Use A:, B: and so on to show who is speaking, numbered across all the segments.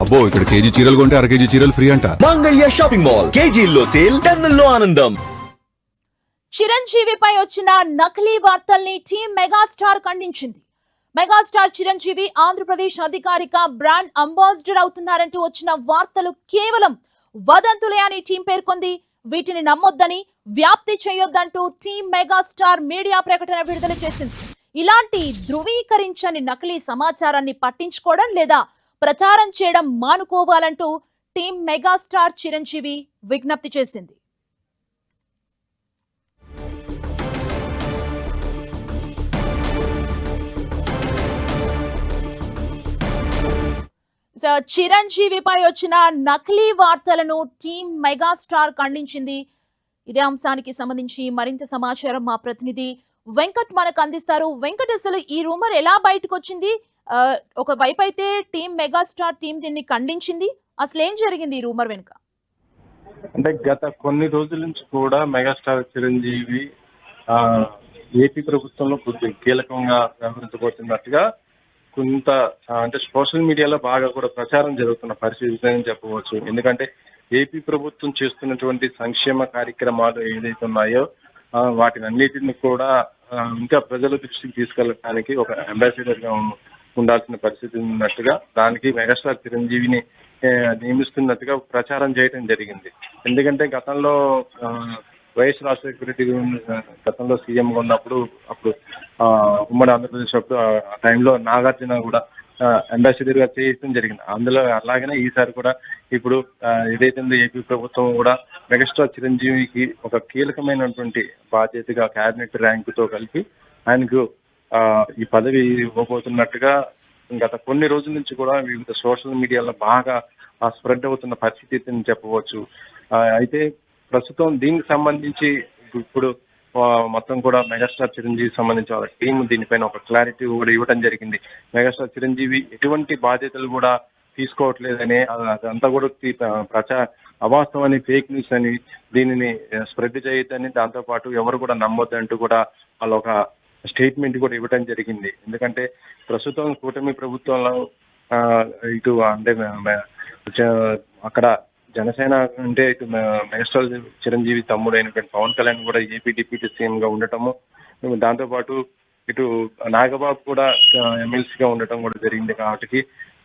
A: అబ్బో ఇక్కడ కేజీ చీరలు కొంటే అర కేజీ చీరలు ఫ్రీ అంట.
B: మంగళ్య షాపింగ్ మాల్ కేజీల్లో సేల్, టన్నుల్లో ఆనందం.
C: చిరంజీవిపై వచ్చిన నకిలీ వార్తల్ని టీం మెగాస్టార్ ఖండించింది. మెగాస్టార్ చిరంజీవి ఆంధ్రప్రదేశ్ అధికారిక బ్రాండ్ అంబాసిడర్ అవుతున్నారంటూ వచ్చిన వార్తలు కేవలం వదంతులే అని టీం పేర్కొంది. వీటిని నమ్మొద్దని, వ్యాప్తి చేయొద్దంటూ టీం మెగాస్టార్ మీడియా ప్రకటన విడుదల చేసింది. ఇలాంటి ధృవీకరించని నకిలీ సమాచారాన్ని పట్టించుకోవడం లేదా ప్రచారం చేయడం మానుకోవాలంటూ టీం మెగాస్టార్ చిరంజీవి విజ్ఞప్తి చేసింది. చిరంజీవిపై వచ్చిన నకిలీ వార్తలను టీం మెగాస్టార్ ఖండించింది. ఇదే అంశానికి సంబంధించి మరింత సమాచారం మా ప్రతినిధి వెంకట్ మనకు అందిస్తారు. వెంకట్, అసలు ఈ రూమర్ ఎలా బయటకు వచ్చింది? ఒకవైపు అయితే టీం మెగాస్టార్ టీం దీన్ని ఖండించింది. అసలు ఏం జరిగింది ఈ రూమర్ వెనుక?
D: అంటే గత కొన్ని రోజుల నుంచి కూడా మెగాస్టార్ చిరంజీవి ఏపీ ప్రభుత్వంలో కొద్ది కీలకంగా వ్యవహరించబోతున్నట్టుగా కొంత అంటే సోషల్ మీడియాలో బాగా కూడా ప్రచారం జరుగుతున్న పరిస్థితి అని చెప్పవచ్చు. ఎందుకంటే ఏపీ ప్రభుత్వం చేస్తున్నటువంటి సంక్షేమ కార్యక్రమాలు ఏదైతే ఉన్నాయో వాటిని అన్నిటిని కూడా ఇంకా ప్రజల దృష్టికి తీసుకెళ్ళడానికి ఒక అంబాసిడర్ గా ఉండాల్సిన పరిస్థితి ఉన్నట్టుగా దానికి మెగాస్టార్ చిరంజీవిని నియమిస్తున్నట్టుగా ప్రచారం చేయడం జరిగింది. ఎందుకంటే గతంలో వైఎస్ రాజశేఖర రెడ్డి గతంలో సీఎంగా ఉన్నప్పుడు అప్పుడు ఉమ్మడి ఆంధ్రప్రదేశ్ అప్పుడు ఆ టైంలో నాగార్జున కూడా అంబాసిడర్ గా చేయడం జరిగింది. అందులో అలాగనే ఈసారి కూడా ఇప్పుడు ఏదైతే ఏపీ ప్రభుత్వం కూడా మెగాస్టార్ చిరంజీవికి ఒక కీలకమైనటువంటి బాధ్యతగా క్యాబినెట్ ర్యాంకుతో కలిపి ఆయనకు ఈ పదవి ఇవ్వబోతున్నట్టుగా గత కొన్ని రోజుల నుంచి కూడా వివిధ సోషల్ మీడియాలో బాగా స్ప్రెడ్ అవుతున్న పరిస్థితి అని చెప్పవచ్చు. అయితే ప్రస్తుతం దీనికి సంబంధించి ఇప్పుడు మొత్తం కూడా మెగాస్టార్ చిరంజీవి సంబంధించి వాళ్ళ టీం దీనిపైన ఒక క్లారిటీ కూడా ఇవ్వడం జరిగింది. మెగాస్టార్ చిరంజీవి ఎటువంటి బాధ్యతలు కూడా తీసుకోవట్లేదని, అదంతా కూడా అవాస్తవని, ఫేక్ న్యూస్ అని, దీనిని స్ప్రెడ్ చేయొద్దని, దాంతోపాటు ఎవరు కూడా నమ్మొద్దంటూ కూడా వాళ్ళు ఒక స్టేట్మెంట్ కూడా ఇవ్వడం జరిగింది. ఎందుకంటే ప్రస్తుతం కూటమి ప్రభుత్వంలో ఇటు అంటే అక్కడ జనసేన అంటే ఇటు మెగాస్టార్ చిరంజీవి తమ్ముడు అయినటువంటి పవన్ కళ్యాణ్ కూడా ఏపీ డిప్యూటీ సీఎం గా ఉండటము, దాంతోపాటు ఇటు నాగబాబు కూడా ఎమ్మెల్సీగా ఉండటం కూడా జరిగింది. కాబట్టి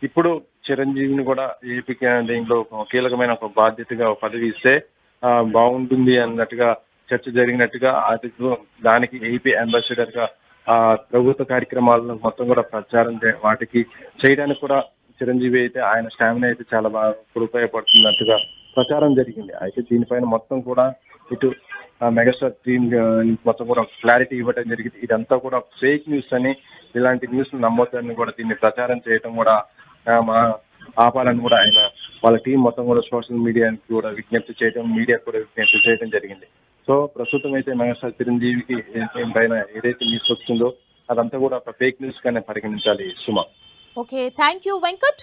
D: ఇప్పుడు చిరంజీవిని కూడా ఏపీకి దీంట్లో కీలకమైన ఒక బాధ్యతగా పదవి ఇస్తే బాగుంటుంది అన్నట్టుగా చర్చ జరిగినట్టుగా దానికి ఏపీ అంబాసిడర్ గా ప్రభుత్వ కార్యక్రమాలను మొత్తం కూడా ప్రచారం వాటికి చేయడానికి కూడా చిరంజీవి అయితే ఆయన స్టామినా అయితే చాలా బాగా ఉపయోగపడుతున్నట్టుగా ప్రచారం జరిగింది. అయితే దీనిపైన మొత్తం కూడా ఇటు మెగాస్టార్ టీమ్ మొత్తం కూడా క్లారిటీ ఇవ్వడం జరిగింది. ఇదంతా కూడా ఫేక్ న్యూస్ అని, ఇలాంటి న్యూస్ నమ్మొద్దని కూడా దీన్ని ప్రచారం చేయడం కూడా ఆపాలని కూడా ఆయన వాళ్ళ టీం మొత్తం కూడా సోషల్ మీడియాకి కూడా విజ్ఞప్తి చేయడం, మీడియాకు కూడా విజ్ఞప్తి చేయడం జరిగింది. సో ప్రస్తుతం అయితే మెగాస్టార్ చిరంజీవికి పైన ఏదైతే న్యూస్ వస్తుందో అదంతా కూడా ఒక ఫేక్ న్యూస్ గానే పరిగణించాలి సుమా.
C: Okay, thank you Venkat.